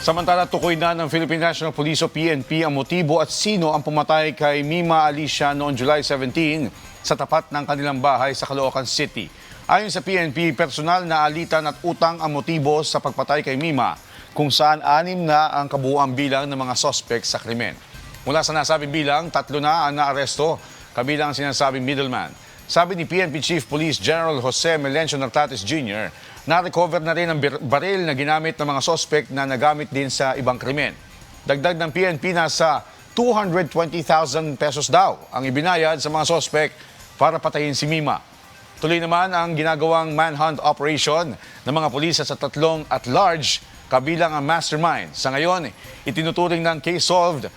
Samantala, tukoy na ng Philippine National Police o PNP ang motibo at sino ang pumatay kay Mima Alicia noong July 17 sa tapat ng kanilang bahay sa Caloocan City. Ayon sa PNP, personal na alitan at utang ang motibo sa pagpatay kay Mima, kung saan 6 na ang kabuuang bilang ng mga sospek sa krimen. Mula sa nasabing bilang, 3 na ang naaresto, kabilang ang sinasabing middleman. Sabi ni PNP Chief Police General Jose Melencio Nartates Jr., na-recover na rin ang baril na ginamit ng mga sospek na nagamit din sa ibang krimen. Dagdag ng PNP, nasa 220,000 pesos daw ang ibinayad sa mga sospek para patayin si Mima. Tuloy naman ang ginagawang manhunt operation ng mga pulis sa 3 at-large, kabilang ang mastermind. Sa ngayon, itinuturing ng case solved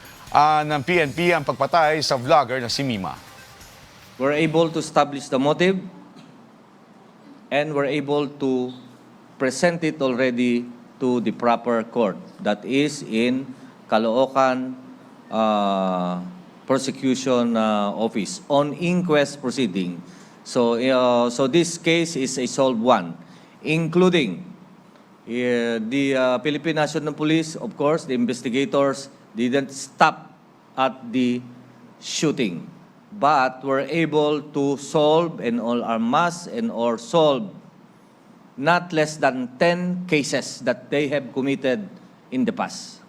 ng PNP ang pagpatay sa vlogger na si Mima. We're able to establish the motive and we're able to present it already to the proper court, that is in Caloocan Prosecution Office on inquest proceeding. So this case is a solved one, including the Philippine National Police. Of course, the investigators didn't stop at the shooting, but were able to solve or solve not less than 10 cases that they have committed in the past.